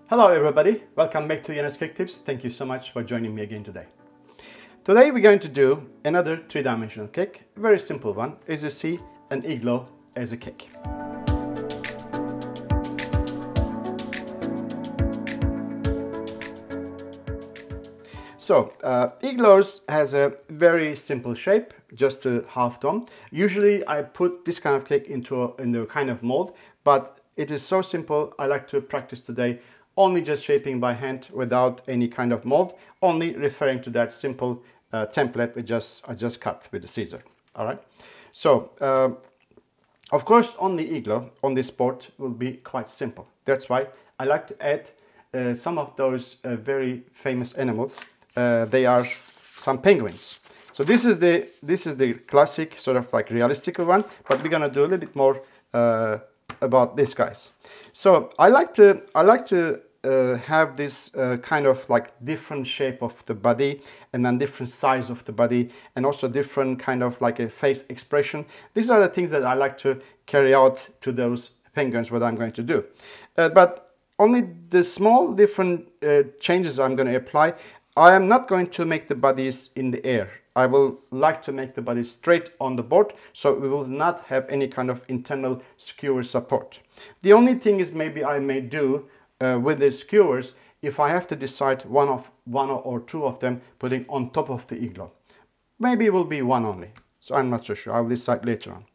Hello everybody, welcome back to Yener's Cake Tips. Thank you so much for joining me again today. Today we're going to do another three-dimensional cake, a very simple one, as you see, an igloo as a cake. So, igloos has a very simple shape, just a half dome. Usually I put this kind of cake into a kind of mold, but it is so simple, I like to practice today only just shaping by hand without any kind of mold, only referring to that simple template I just cut with the scissor. All right. So, of course, on the igloo, on this board will be quite simple. That's why I like to add some of those very famous animals. They are some penguins. So this is the classic sort of like realistic one, but we're gonna do a little bit more about these guys. So I like to have this kind of like different shape of the body, and then different size of the body, and also different kind of like a face expression. These are the things that I like to carry out to those penguins, what I'm going to do. But only the small different changes I'm going to apply. I am not going to make the bodies in the air. I will like to make the body straight on the board, so we will not have any kind of internal skewer support. The only thing is maybe I may do with the skewers, if I have to decide one or two of them putting on top of the igloo. Maybe it will be one only, so I'm not so sure. I'll decide later on.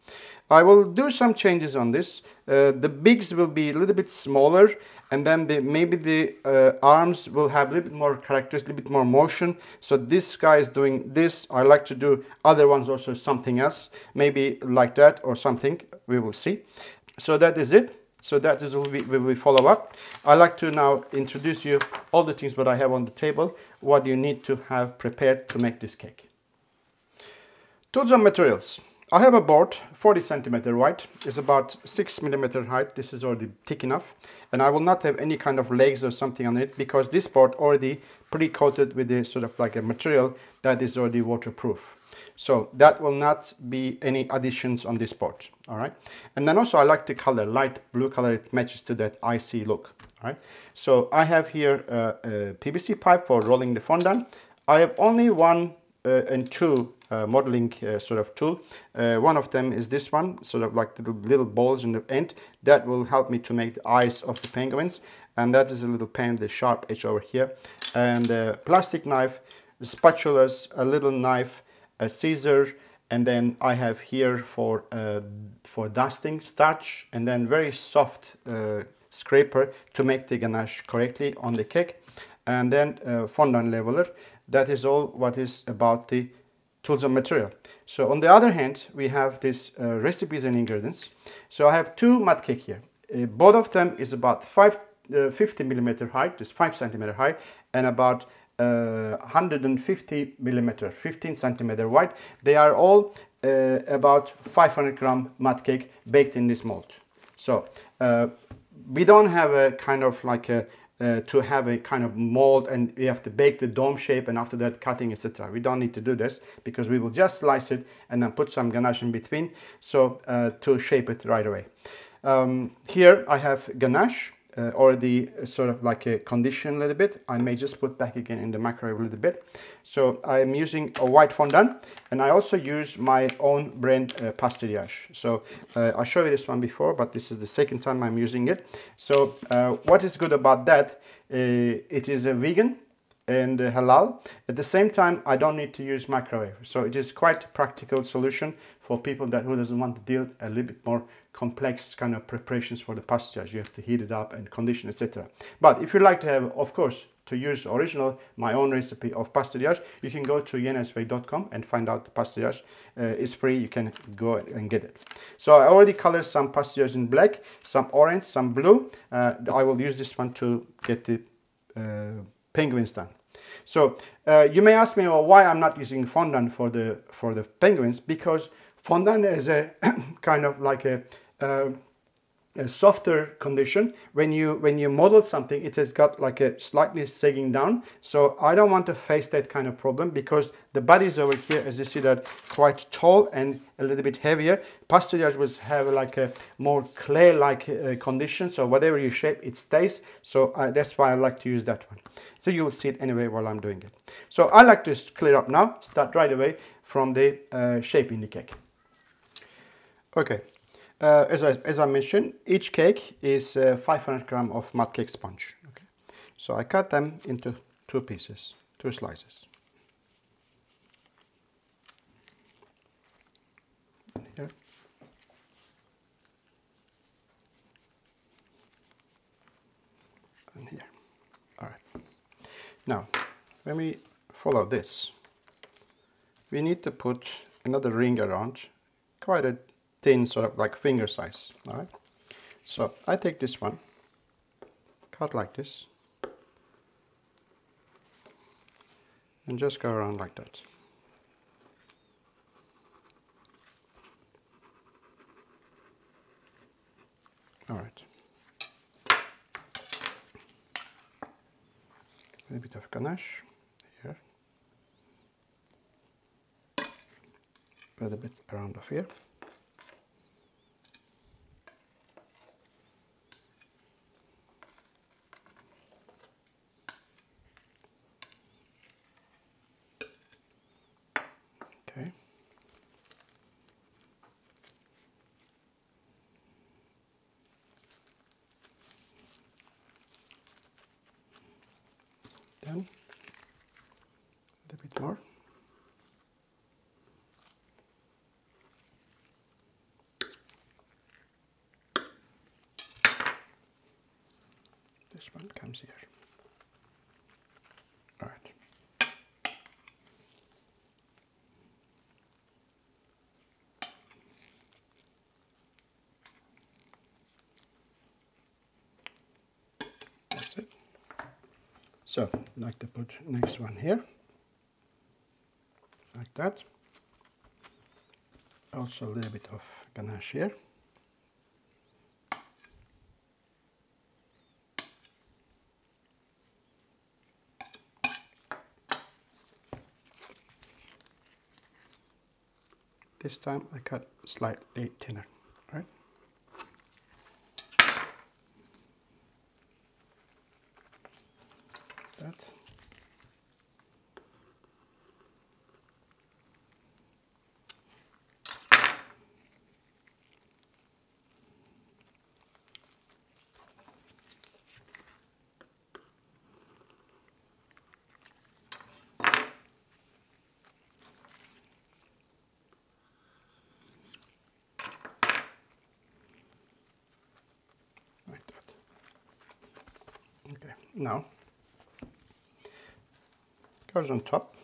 I will do some changes on this. The bigs will be a little bit smaller, and then maybe the arms will have a little bit more characters, a little bit more motion. So this guy is doing this. I like to do other ones also something else, maybe like that or something. We will see. So that is it. So that is what we follow up. I like to now introduce you all the things that I have on the table, what you need to have prepared to make this cake. Tools and materials. I have a board, 40 centimeter wide, is about 6 millimeter height. This is already thick enough, and I will not have any kind of legs or something on it because this board already pre-coated with a sort of like a material that is already waterproof. So that will not be any additions on this board. All right. And then also I like the color, light blue color. It matches to that icy look. All right. So I have here a PVC pipe for rolling the fondant. I have only one and two modeling sort of tool. One of them is this one, sort of like the little balls in the end. That will help me to make the eyes of the penguins. And that is a little pen, the sharp edge over here. And a plastic knife, the spatulas, a little knife, a scissor, and then I have here for dusting starch, and then very soft scraper to make the ganache correctly on the cake, and then fondant leveler. That is all what is about the tools and material. So on the other hand, we have these recipes and ingredients. So I have two mud cake here. Both of them is about 50 millimeter height, just 5 centimeter high, and about 150 millimeter, 15 centimeter wide. They are all about 500 gram mud cake baked in this mold. So we don't have a kind of like to have a kind of mold and we have to bake the dome shape and after that cutting, etc. We don't need to do this because we will just slice it and then put some ganache in between, so to shape it right away. Here I have ganache. Already sort of like a condition a little bit. I may just put back again in the microwave a little bit. So I'm using a white fondant, and I also use my own brand pastillage. So I showed you this one before, but this is the second time I'm using it. So what is good about that, it is a vegan and halal. At the same time, I don't need to use microwave. So it is quite a practical solution for people who doesn't want to deal a little bit more complex kind of preparations for the pastillage. You have to heat it up and condition, etc. But if you like to have, of course, to use original, my own recipe of pastillage, you can go to yenersway.com and find out the pastillage. It's free, you can go and get it. So I already colored some pastillage in black, some orange, some blue. I will use this one to get the penguins done. So you may ask me, well, why I'm not using fondant for the penguins? Because fondant is a kind of like a a softer condition. When you model something, it has got like a slightly sagging down. So I don't want to face that kind of problem, because the bodies over here, as you see, that quite tall and a little bit heavier. Pasteurized will have like a more clay-like condition. So whatever you shape, it stays. So that's why I like to use that one. So you'll see it anyway while I'm doing it. So I like to clear up now, start right away from the shaping the cake. Okay. As I mentioned, each cake is 500 grams of mud cake sponge. Okay. So I cut them into two pieces, two slices. Here. And here. All right. Now, when we follow this, we need to put another ring around, quite a thin, sort of like finger size. All right. So I take this one, cut like this, and just go around like that. All right. A bit of ganache here, a little bit around of here. Okay. Then a bit more. This one comes here. All right. That's it. So I'd like to put next one here, like that. Also a little bit of ganache here. This time I cut slightly thinner, right? That. Like that. Okay, now goes on top.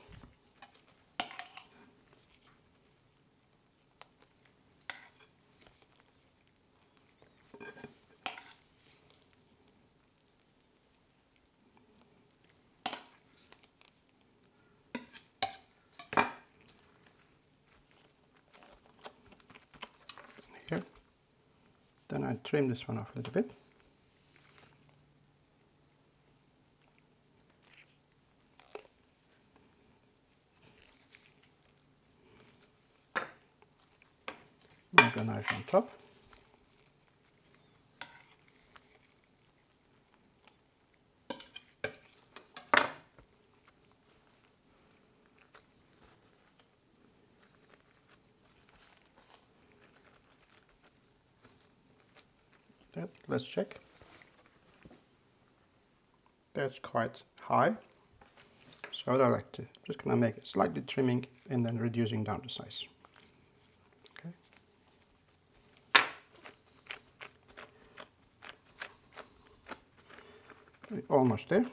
Here. Then I trim this one off a little bit. More ganache on top. That, let's check. That's quite high. So I like to just gonna make it slightly trimming and then reducing down the size. Okay. Almost there.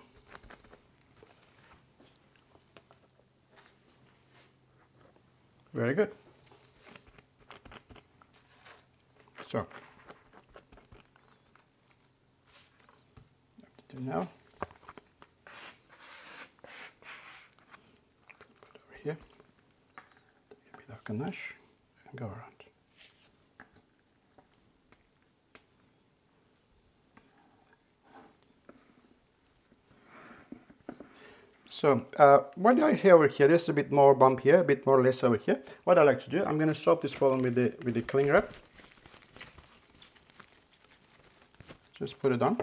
Very good. So, what to do now? Put over here, a bit of ganache, and go around. So what I have over here, there's a bit more bump here, a bit more less over here. What I like to do, I'm going to soak this bottom with the cling wrap. Just put it on.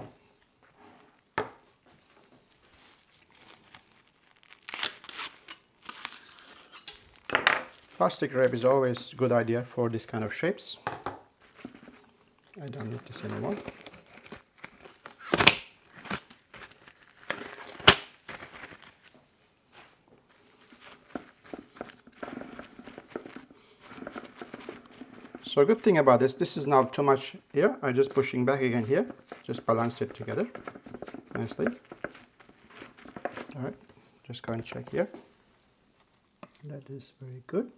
Plastic wrap is always a good idea for this kind of shapes. I don't need this anymore. So a good thing about this is now too much here. I'm just pushing back again here. Just balance it together nicely. All right, just go and check here. That is very good.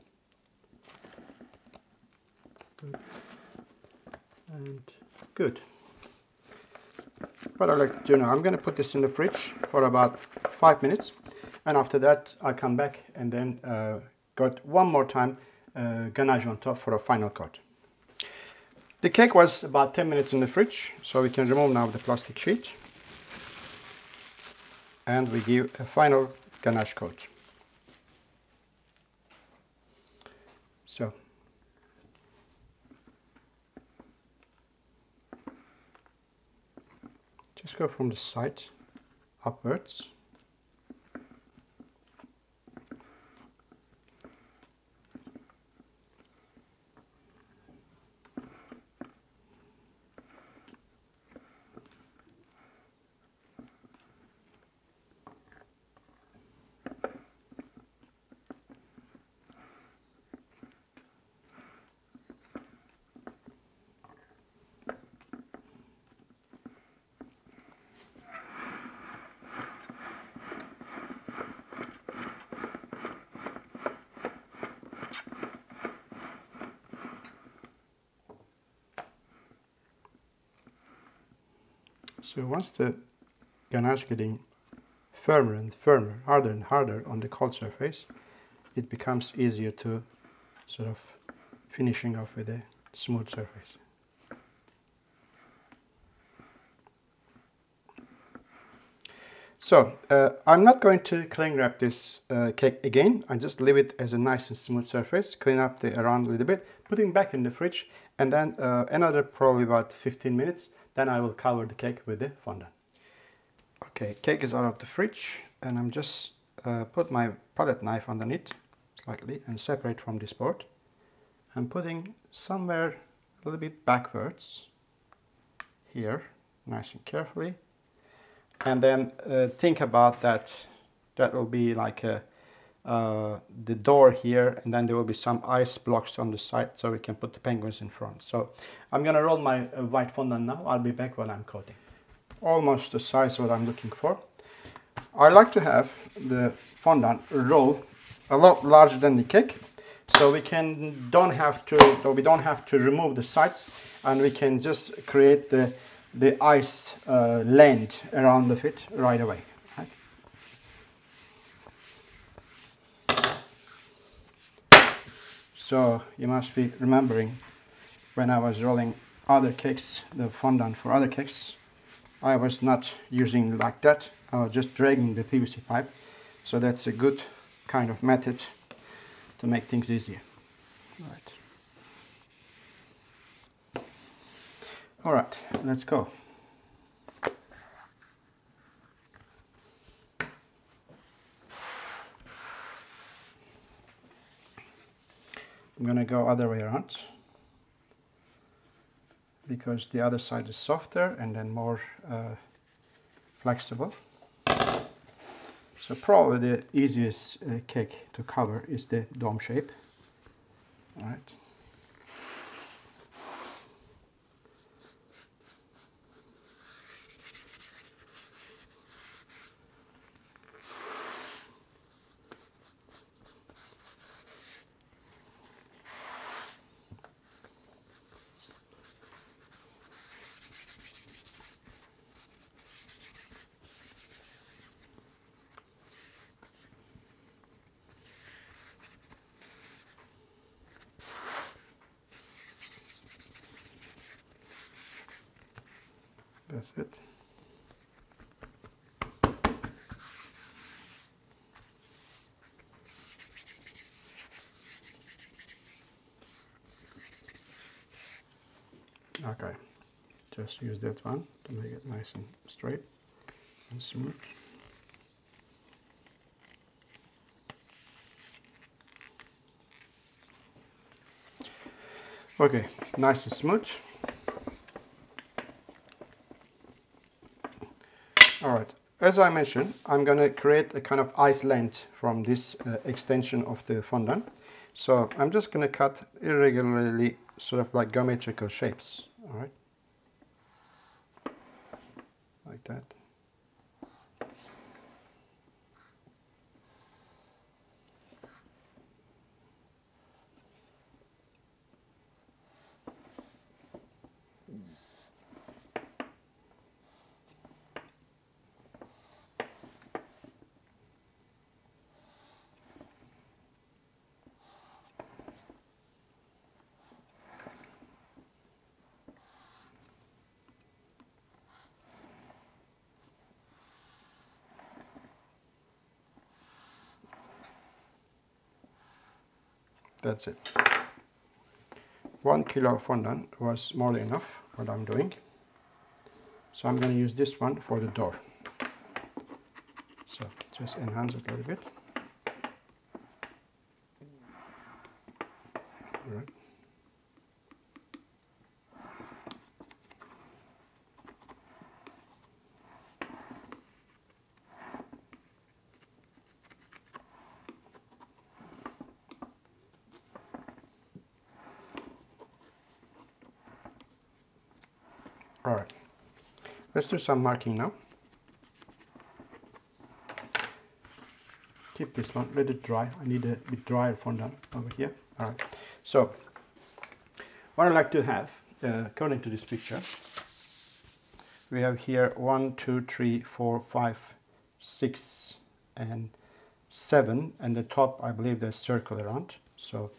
Good. And good. What I like to do now, I'm going to put this in the fridge for about 5 minutes, and after that I'll come back and then got one more time ganache on top for a final coat. The cake was about 10 minutes in the fridge, so we can remove now the plastic sheet and we give a final ganache coat. So just go from the side upwards. So once the ganache getting firmer and firmer, harder and harder on the cold surface, it becomes easier to sort of finishing off with a smooth surface. So I'm not going to cling wrap this cake again. I just leave it as a nice and smooth surface, clean up the around a little bit, put it back in the fridge, and then another probably about 15 minutes. Then I will cover the cake with the fondant. Okay, cake is out of the fridge, and I'm just put my palette knife underneath slightly and separate from this board. I'm putting somewhere a little bit backwards here, nice and carefully, and then think about that. That will be like the door here, and then there will be some ice blocks on the side so we can put the penguins in front. So I'm gonna roll my white fondant now. I'll be back when I'm coating. Almost the size what I'm looking for. I like to have the fondant roll a lot larger than the cake, so we don't have to remove the sides, and we can just create the ice land around of it right away. Right? So you must be remembering when I was rolling other cakes, the fondant for other cakes, I was not using like that. I was just dragging the PVC pipe. So that's a good kind of method to make things easier. All right, let's go. I'm gonna go other way around, because the other side is softer and then more flexible. So probably the easiest cake to cover is the dome shape. All right. That's it. Okay, just use that one to make it nice and straight and smooth. Okay, nice and smooth. Alright, as I mentioned, I'm going to create a kind of ice length from this extension of the fondant. So I'm just going to cut irregularly, sort of like geometrical shapes. Alright, like that. That's it. 1 kilo fondant was more than enough what I'm doing. So I'm going to use this one for the door. So just enhance it a little bit. All right. All right, let's do some marking now. Keep this one, let it dry. I need a bit drier fondant over here. All right, so what I like to have, according to this picture, we have here 1, 2, 3, 4, 5, 6, and 7, and the top, I believe there's circle around. So,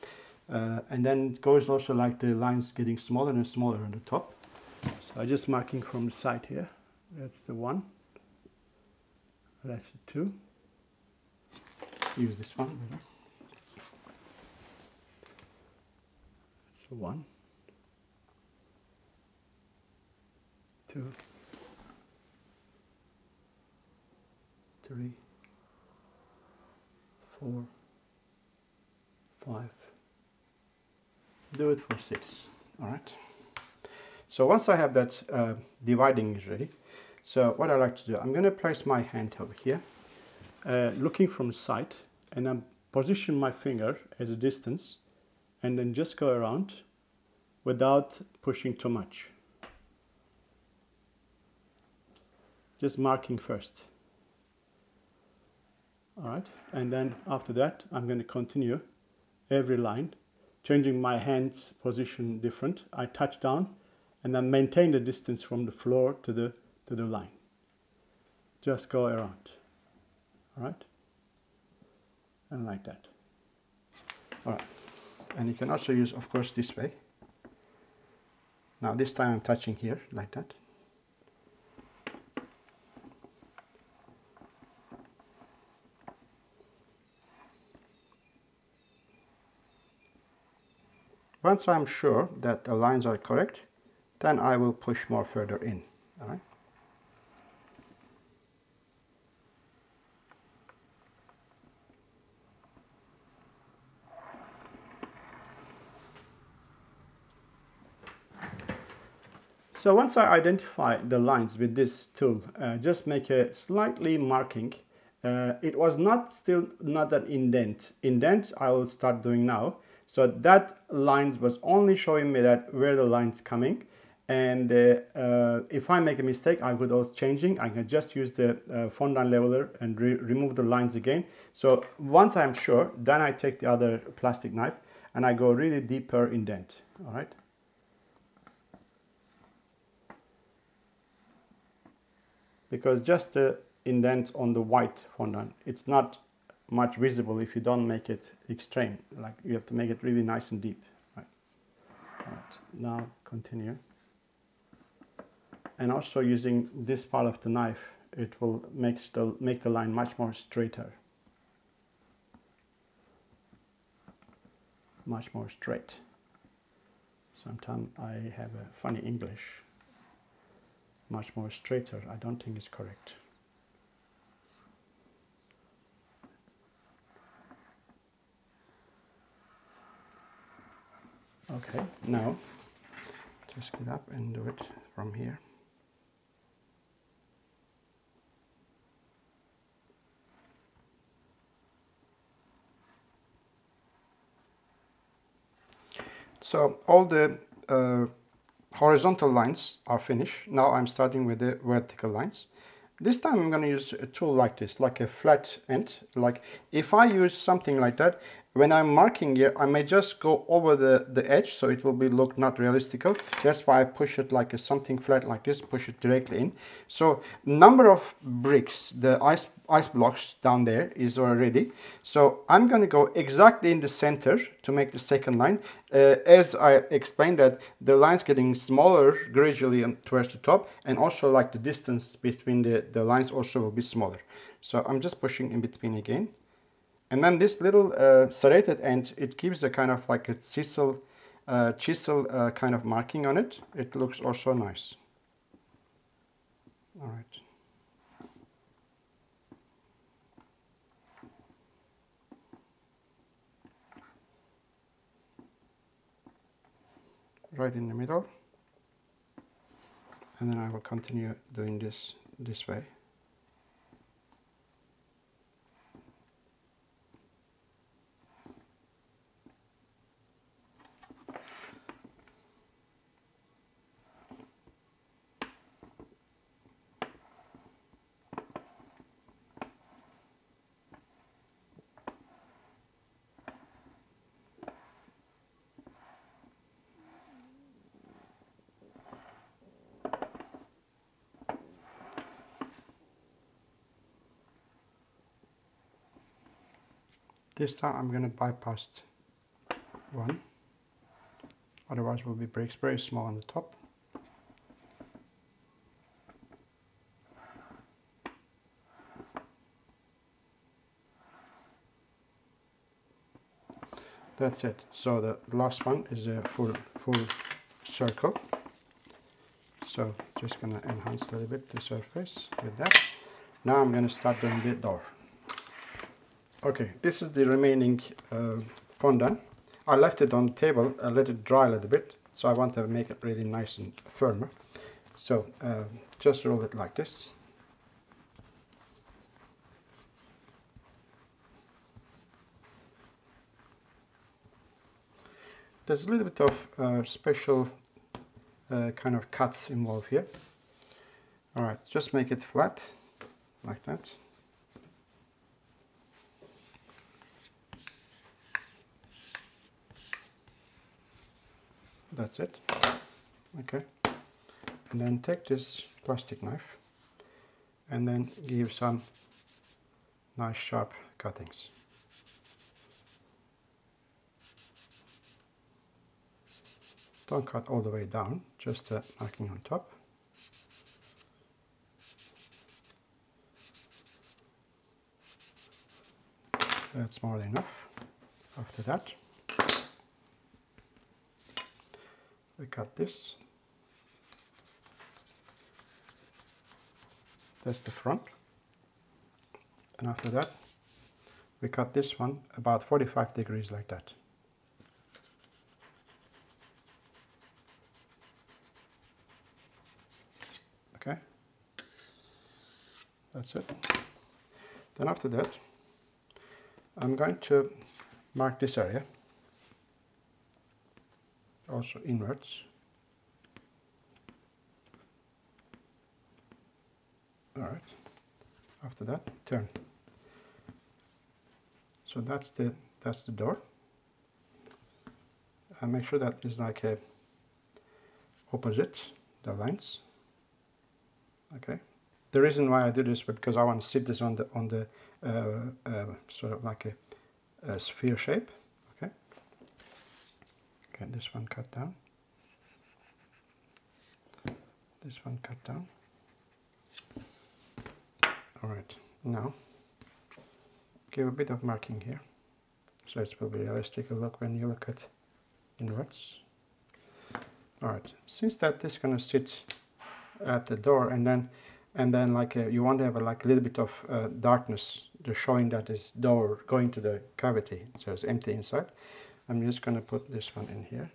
and then it goes also like the lines getting smaller and smaller on the top. So I'm just marking from the side here. That's the 1. That's the 2. Use this one. That's the 1, 2, 3, 4, 5. Do it for 6. All right. So once I have that dividing is ready, so what I like to do, I'm going to place my hand over here, looking from the side, and then position my finger as a distance, and then just go around without pushing too much. Just marking first. All right, and then after that, I'm going to continue every line, changing my hand's position different. I touch down and then maintain the distance from the floor to the line. Just go around. All right, and like that. All right, and you can also use, of course, this way. Now this time I'm touching here like that. Once I'm sure that the lines are correct, then I will push more further in. All right. So once I identify the lines with this tool, just make a slightly marking. It was still not an indent. Indent I will start doing now. So that lines was only showing me that where the line's coming. And if I make a mistake, I could also changing. I can just use the fondant leveler and remove the lines again. So once I'm sure, then I take the other plastic knife and I go really deeper indent. All right. Because just the indent on the white fondant, it's not much visible if you don't make it extreme. Like you have to make it really nice and deep. Right. All right. Now continue. And also using this part of the knife, it will make the line much more straighter. Much more straight. Sometimes I have a funny English, much more straighter. I don't think it's correct. Okay, now just get up and do it from here. So all the horizontal lines are finished. Now I'm starting with the vertical lines. This time I'm going to use a tool like this, like a flat end. Like if I use something like that, when I'm marking here, I may just go over the edge, so it will be look not realistical. That's why I push it like something flat like this, push it directly in. So number of bricks, the ice blocks down there is already ready. So I'm going to go exactly in the center to make the second line. As I explained that the lines getting smaller gradually towards the top, and also like the distance between the lines also will be smaller. So I'm just pushing in between again. And then this little serrated end, it gives a kind of like a chisel kind of marking on it. It looks also nice. All right. Right in the middle. And then I will continue doing this way. This time I'm going to bypass one, otherwise will be breaks very small on the top. That's it. So the last one is a full circle. So just going to enhance a little bit the surface with that. Now I'm going to start doing the door. Okay, this is the remaining fondant. I left it on the table, I let it dry a little bit, so I want to make it really nice and firmer. So just roll it like this. There's a little bit of special kind of cuts involved here. Alright, just make it flat, like that. That's it. Okay. And then take this plastic knife and then give some nice sharp cuttings. Don't cut all the way down, just marking on top. That's more than enough. After that, we cut this. That's the front. And after that, we cut this one about 45 degrees like that. Okay, that's it. Then after that, I'm going to mark this area, also inwards. Alright, after that, turn. So that's the door. And make sure that is like a opposite the lines. Okay. The reason why I do this is because I want to sit this on the sort of like a sphere shape. Okay. Okay, this one cut down. This one cut down. All right. Now give a bit of marking here, so it will be realistic look when you look at inwards. All right, since that this is gonna sit at the door, and then like you want to have like a little bit of darkness, just showing that this door going to the cavity, so it's empty inside. I'm just gonna put this one in here,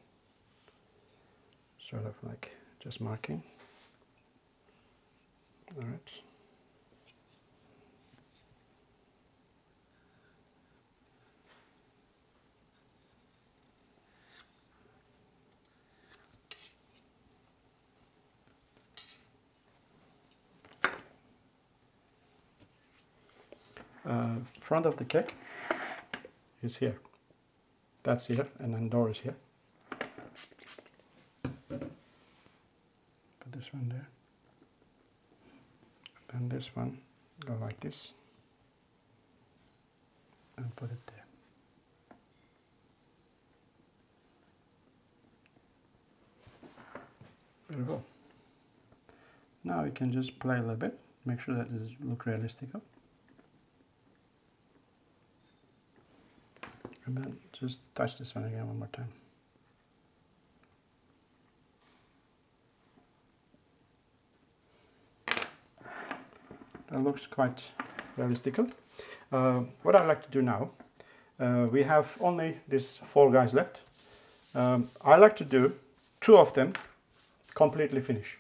sort of like just marking. All right. Front of the cake is here. That's here, and then door is here. Put this one there. And this one go like this. And put it there. Beautiful. Now you can just play a little bit. Make sure that this looks realistic. And then just touch this one again one more time. That looks quite realistic. What I like to do now, we have only these 4 guys left. I like to do 2 of them completely finish.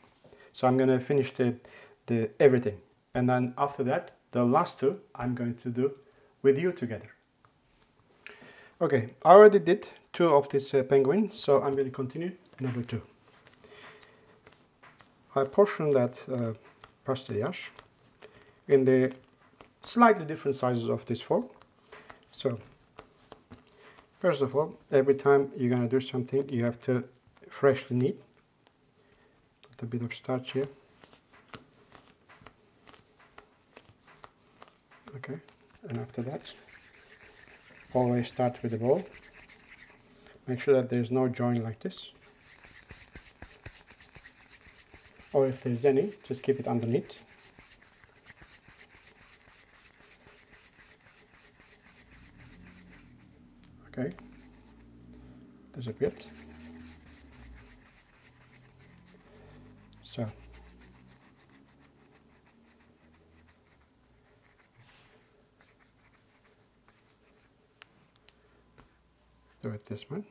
So I'm going to finish the everything, and then after that the last 2 I'm going to do with you together. Okay, I already did 2 of this penguin, so I'm going to continue another 2. I portion that pastillas in the slightly different sizes of this fork. So first of all, every time you're going to do something, you have to freshly knead. Put a bit of starch here. Okay, and after that, always start with the bowl. Make sure that there's no joint like this, or if there's any, just keep it underneath. Okay, there's a bit. So do it this one.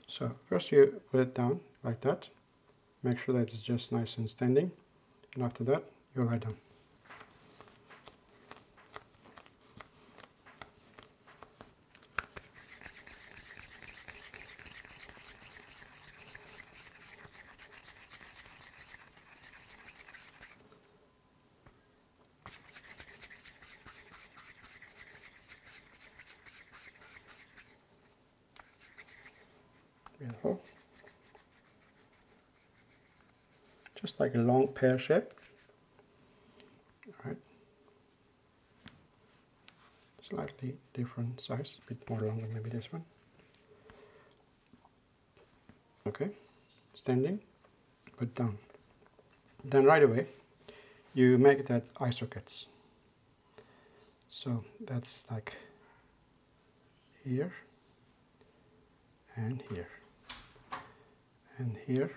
So first you put it down like that. Make sure that it's just nice and standing, and after that you lie down. Beautiful. Just like a long pear shape. Alright. Slightly different size, a bit more longer, maybe this one. Okay, standing, put down. Then right away, you make that eye sockets. So that's like here, and here, and here,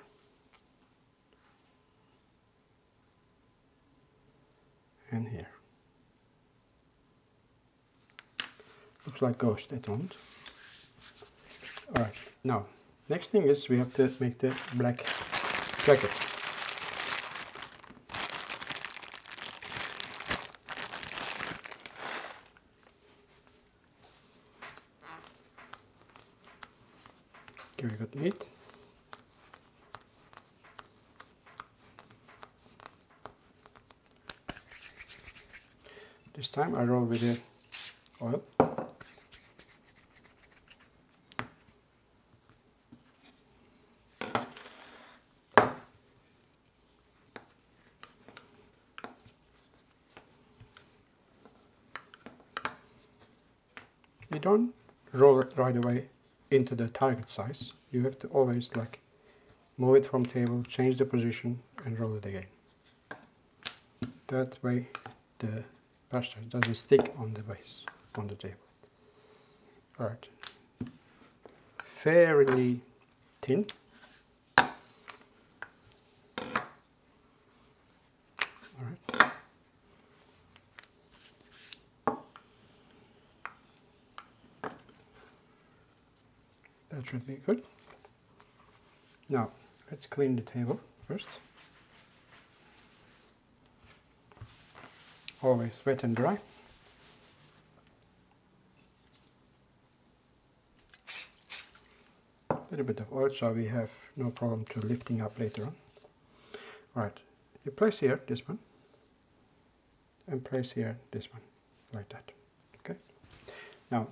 and here. Looks like ghost, they don't. Alright, now, next thing is we have to make the black jacket. Give it a good knead. This time I roll with the oil. You don't roll it right away into the target size. You have to always like move it from table, change the position, and roll it again. That way the pasta doesn't stick on the base, on the table. Alright. Fairly thin. Alright. That should be good. Now, let's clean the table first. Always wet and dry. A little bit of oil so we have no problem to lifting up later on. Alright, you place here this one and place here this one, like that. Okay. Now,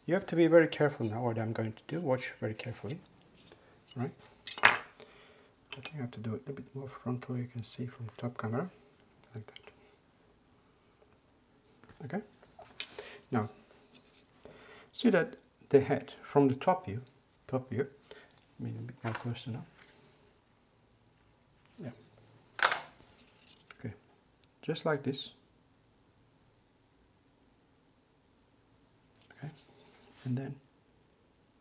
you have to be very careful now what I'm going to do. Watch very carefully. Right. I think I have to do it a bit more frontal, you can see from the top camera, like that. Okay. Now, see that the head from the top view, maybe a bit more closer now. Yeah. Okay. Just like this. Okay. And then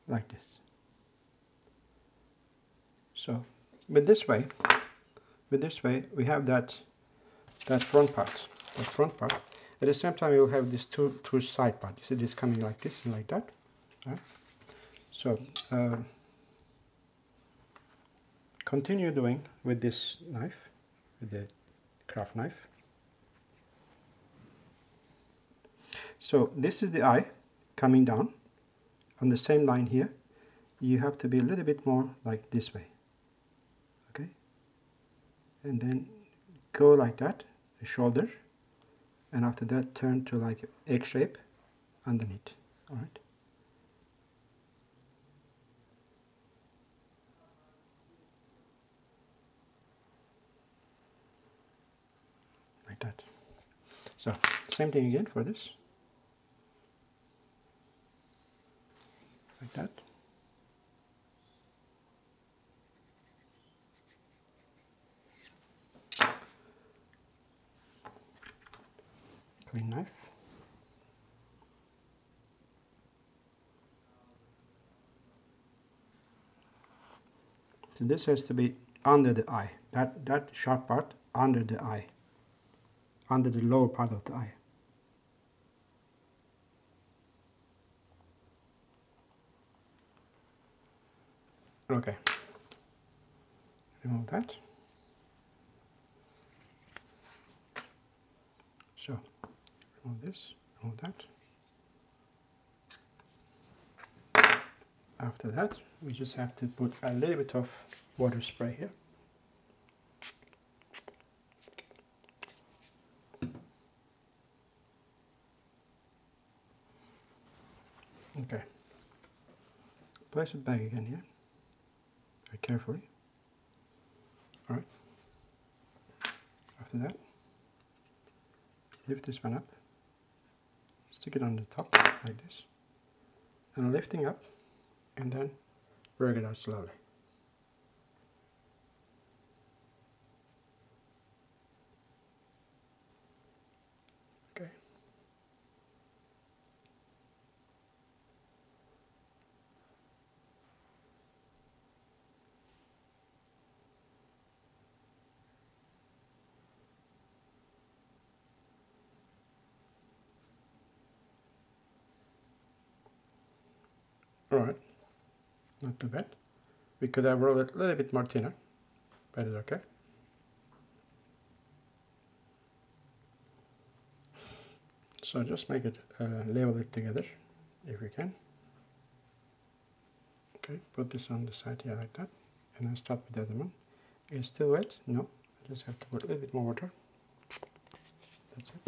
like this. So with this way we have that front part. At the same time, you'll have this two side part. You see this coming like this and like that. Right? So continue doing with this knife, with the craft knife. So this is the eye coming down on the same line here. You have to be a little bit more like this way. Okay, and then go like that, the shoulder, and after that turn to like egg shape underneath. All right. Like that. So same thing again for this. Like that. Clean knife. So this has to be under the eye. That sharp part under the eye. Under the lower part of the eye. Okay. Remove that. So, remove this, remove that. After that, we just have to put a little bit of water spray here. Okay. Place it back again here, very carefully. All right. After that, lift this one up, stick it on the top like this, and lifting up, and then work it out slowly. Okay. Alright, not too bad. We could have rolled it a little bit more thinner, but it's okay. So just make it, level it together, if you can. Okay, put this on the side here like that, and then start with the other one. It's still wet? No, I just have to put a little bit more water. That's it.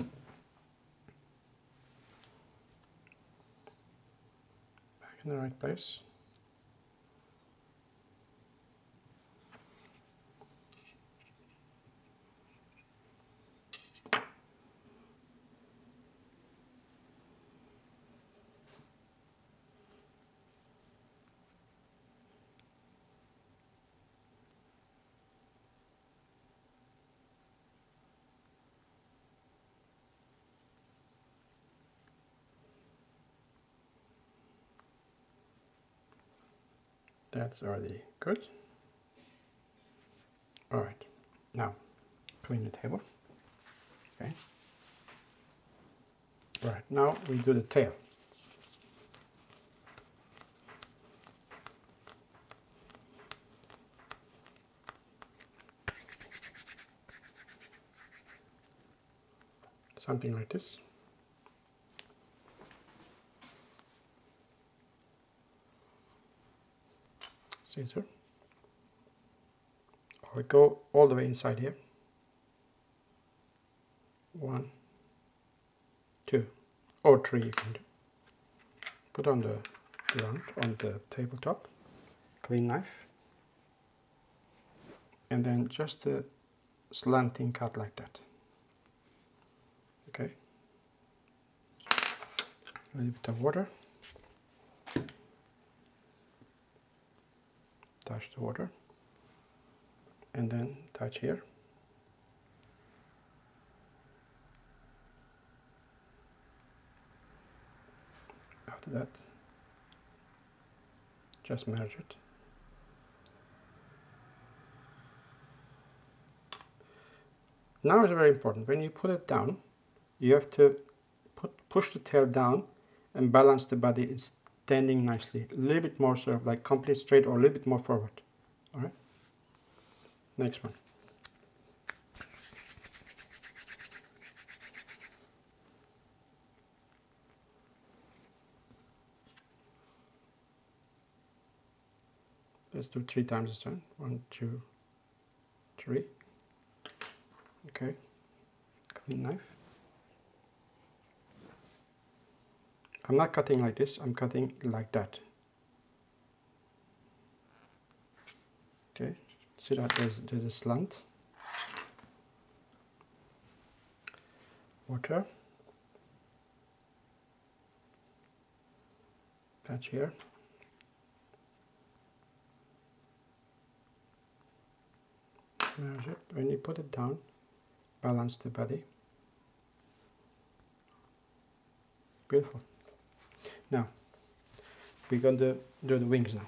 Back in the right place. That's already good. All right, now clean the table. Okay. All right, now we do the tail. Something like this. Scissor. I'll go all the way inside here. 1, 2, or 3 you can do. Put on the ground, on the tabletop. Clean knife. And then just a slanting cut like that. Okay. A little bit of water. Touch the water. And then touch here. After that, just merge it. Now it's very important, when you put it down, you have to push the tail down and balance the body. It's standing nicely, a little bit more sort of like complete straight or a little bit more forward. All right, next one. Let's do 3 times this time. 1, 2, 3. Okay, clean knife. I'm not cutting like this, I'm cutting like that. Okay, see that there's a slant. Water. Patch here. Merge it. When you put it down, balance the body. Beautiful. Now, we're going to do the wings now.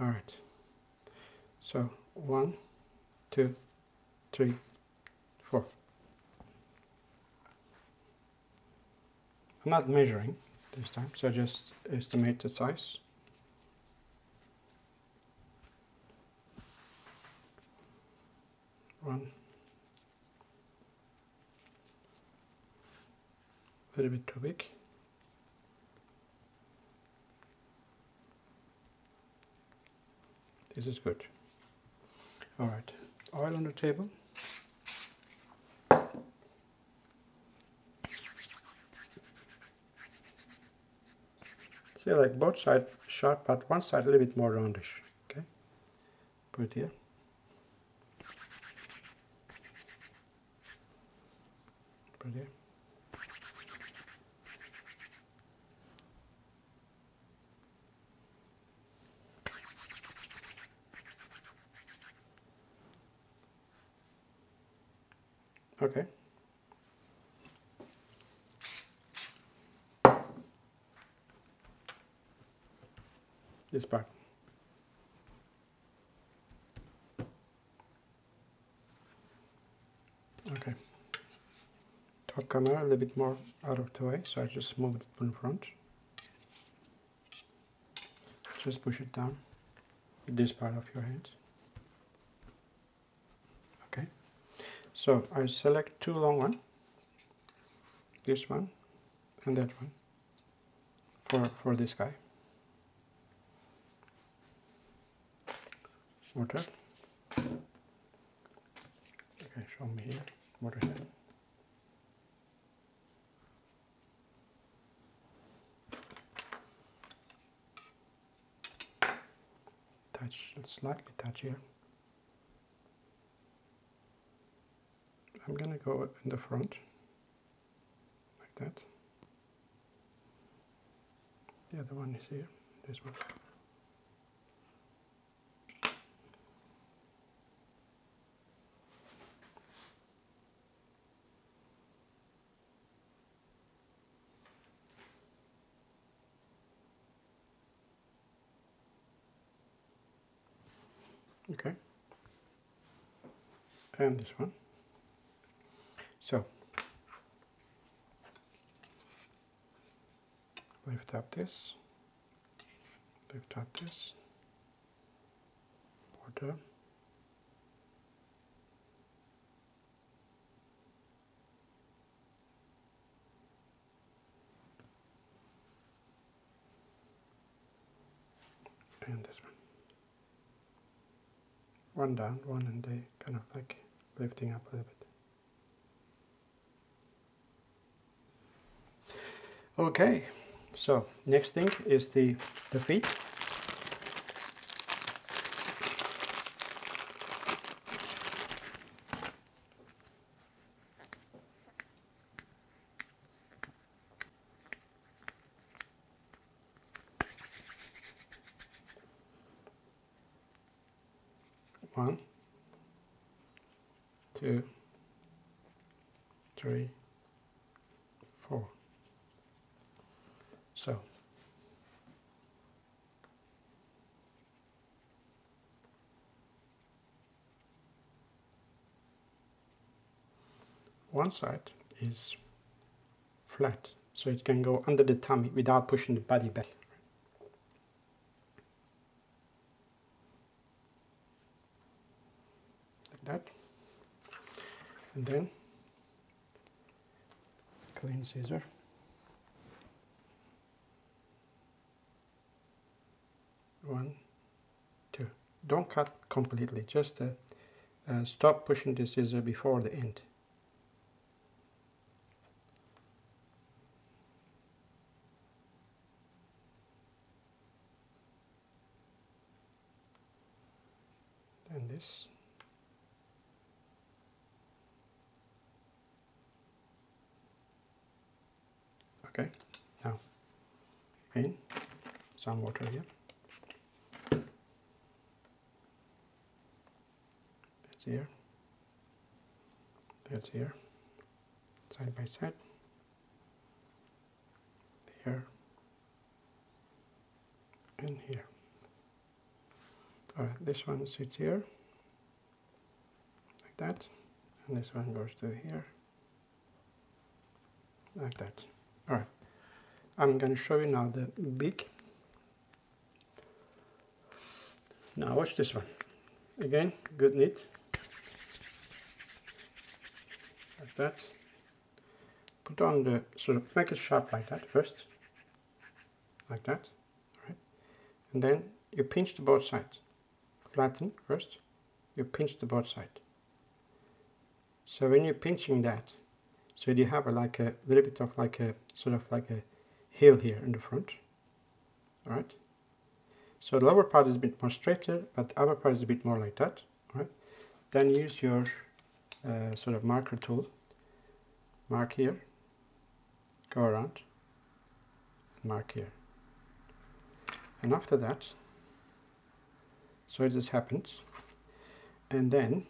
All right. So 1, 2, 3, 4. I'm not measuring this time, so just estimate the size. One. A little bit too big. This is good. All right, oil on the table. See, like both sides sharp, but one side a little bit more roundish. Okay, put it here. Put it here. Okay. This part. Okay. Top camera a little bit more out of the way, so I just move it in front. Just push it down with this part of your hand. Okay. So I select 2 long ones, this one and that one, for this guy. Water. Okay, show me here. Water head. Touch, slightly touch here. I'm gonna go in the front, like that. The other one is here, this one. Okay. And this one. So lift up this, lift up this, border, and this one down, one, and they kind of like lifting up a little bit. Okay, so next thing is the feet. One, two, three, four. So one side is flat, so it can go under the tummy without pushing the body back. Like that. And then clean scissor. One, two. Don't cut completely, just stop pushing the scissor before the end. And this. Okay, now again, some water here. That's here. That's here. Side by side. Here. And here. Alright, this one sits here. Like that. And this one goes to here. Like that. Alright, I'm going to show you now the beak. Now watch this one. Again, good knit. Like that. Put on the, sort of make it sharp like that first. Like that. Alright. And then you pinch to both sides. Flatten first. You pinch to both sides. So when you're pinching that, so you have like a little bit of like a sort of like a heel here in the front. Alright. So the lower part is a bit more straighter, but the upper part is a bit more like that. Alright. Then use your sort of marker tool. Mark here. Go around. Mark here. And after that, so it just happens. And then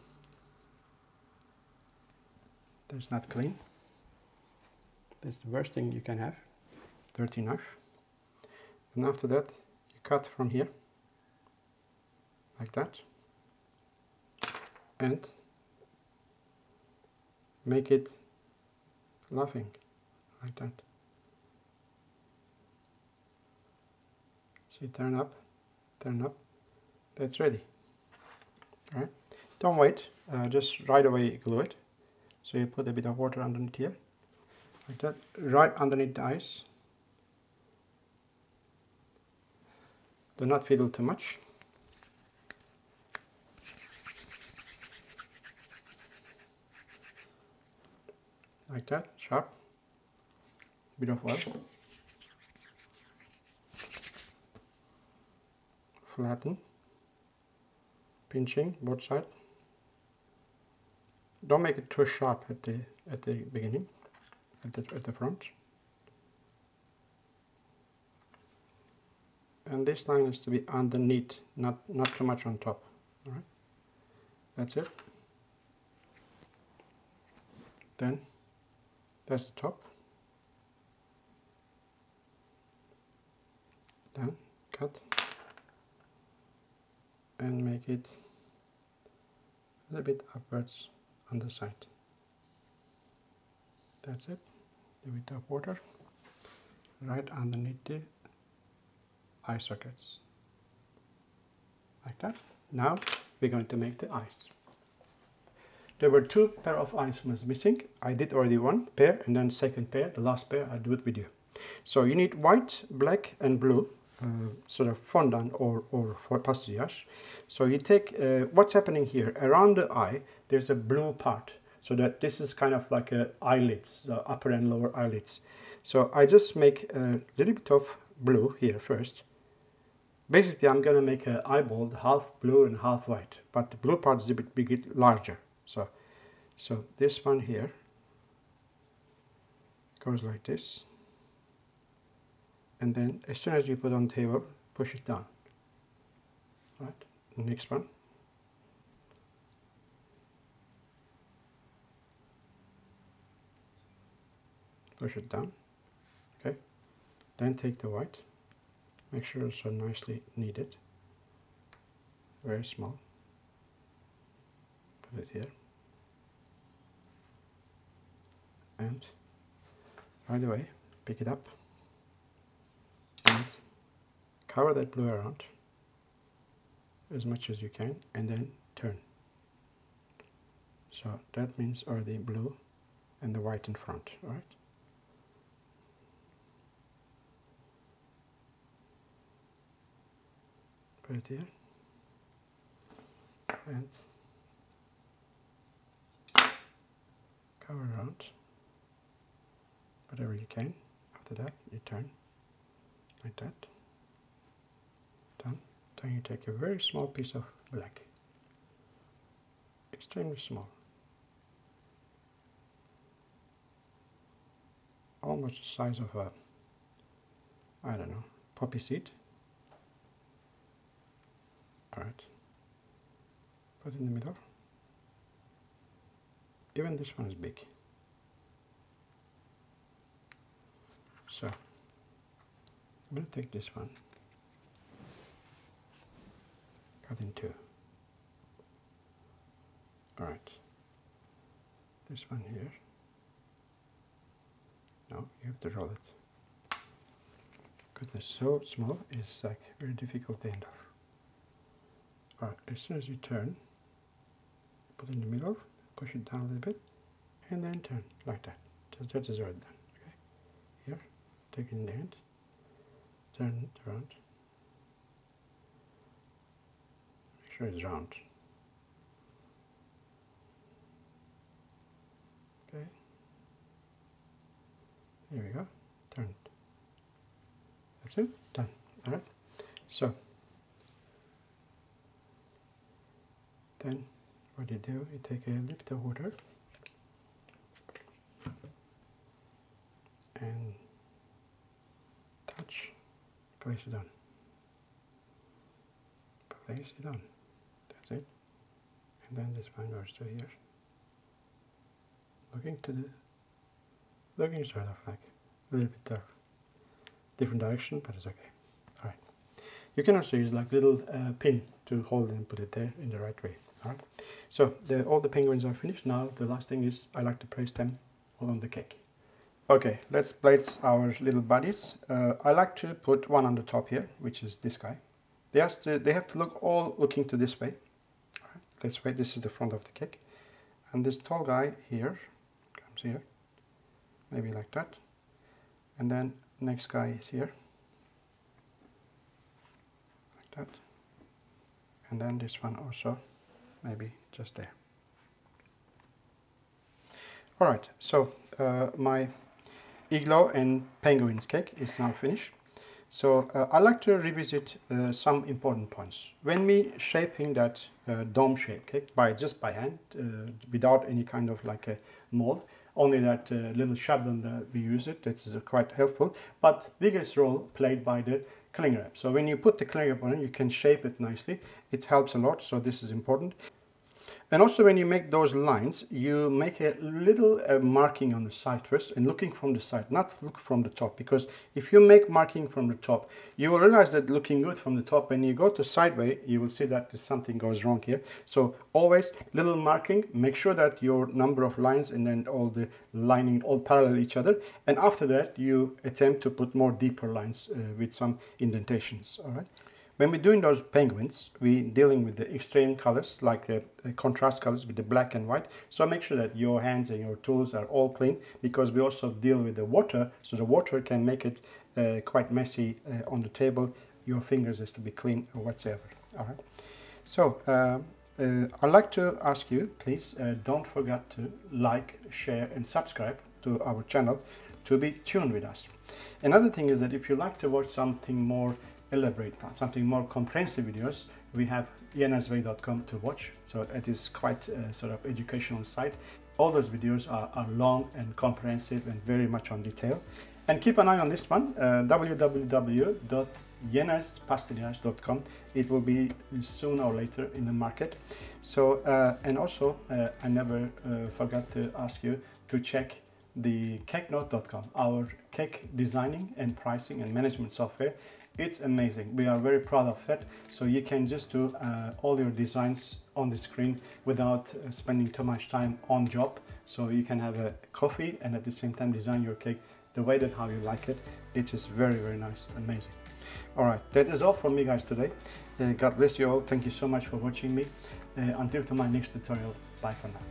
that's not clean. That's the worst thing you can have, dirty knife. And after that, you cut from here, like that, and make it laughing, like that. See, turn up, that's ready. All right, don't wait, just right away glue it. So you put a bit of water underneath here, like that, right underneath the eyes. Do not fiddle too much. Like that, sharp. Bit of oil. Flatten. Pinching both sides. Don't make it too sharp at the beginning, at the front. And this line is to be underneath, not too much on top. All right, that's it. Then that's the top. Then cut and make it a little bit upwards on the side. That's it. A little bit of water right underneath the eye sockets, like that. Now we're going to make the eyes. There were two pair of eyes missing. I did already one pair, and then second pair, the last pair, I'll do it with you. So you need white, black and blue, sort of fondant or pastillage. So you take, what's happening here, around the eye, there's a blue part. So that this is kind of like eyelids, the upper and lower eyelids. So I just make a little bit of blue here first. Basically I'm going to make an eyeball half blue and half white, but the blue part is a bit larger. So this one here goes like this, and then as soon as you put on the table, push it down. Right, the next one. Push it down. Okay, then take the white, make sure it's so nicely kneaded, very small, put it here, and right away pick it up and cover that blue around as much as you can, and then turn. So that means already blue and the white in front, right? Put it here and cover around whatever you can. After that you turn like that. Done. Then you take a very small piece of black, extremely small, almost the size of a, I don't know, poppy seed. Alright, put it in the middle. Even this one is big. So I'm going to take this one, cut in two. Alright, this one here. No, you have to roll it. Goodness, so small, it's like very difficult to handle. Alright, as soon as you turn, put it in the middle, push it down a little bit, and then turn like that. So that is already done. Okay, here, take it in the hand, turn it around, make sure it's round. Okay, here we go, turn it. That's it, done. Alright, so then what you do, you take a little bit of water and touch, place it on. Place it on. That's it. And then this one goes to here. Looking sort of like a little bit of different direction, but it's okay. Alright. You can also use like little pin to hold it and put it there in the right way. Alright, so all the penguins are finished. Now the last thing is I like to place them on the cake. Okay, let's place our little buddies. I like to put one on the top here, which is this guy. They have to look all looking to this way. Alright, this way. This is the front of the cake, and this tall guy here comes here, maybe like that, and then next guy is here, like that, and then this one also. Maybe just there. Alright, so my Igloo and penguins cake is now finished. So I like to revisit some important points. When we shaping that dome shape cake just by hand, without any kind of like a mold, only that little schablon that we use it, that is quite helpful, but biggest role played by the cling wrap. So when you put the cling wrap on it, you can shape it nicely. It helps a lot, so this is important. And also when you make those lines, you make a little marking on the side first and looking from the side, not look from the top. Because if you make marking from the top, you will realize that looking good from the top, when you go to sideway, you will see that something goes wrong here. So always little marking, make sure that your number of lines and then all the lining all parallel each other. And after that, you attempt to put more deeper lines with some indentations, all right? When we're doing those penguins, we're dealing with the extreme colors, like the contrast colors with the black and white. So make sure that your hands and your tools are all clean, because we also deal with the water. So the water can make it quite messy on the table. Your fingers has to be clean or whatsoever. All right. So I'd like to ask you, please don't forget to like, share and subscribe to our channel to be tuned with us. Another thing is that if you like to watch something more elaborate, something more comprehensive videos, we have yenasway.com to watch. So it is quite a sort of educational site. All those videos are long and comprehensive and very much on detail. And keep an eye on this one, www.yenaspastillages.com. It will be sooner or later in the market. So and also I never forgot to ask you to check the Cakenote.com, our cake designing and pricing and management software. It's amazing. We are very proud of it. So you can just do all your designs on the screen without spending too much time on job. So you can have a coffee and at the same time design your cake the way that how you like it. It is very, very nice, amazing. All right, that is all from me guys today. God bless you all. Thank you so much for watching me. Until to my next tutorial. Bye for now.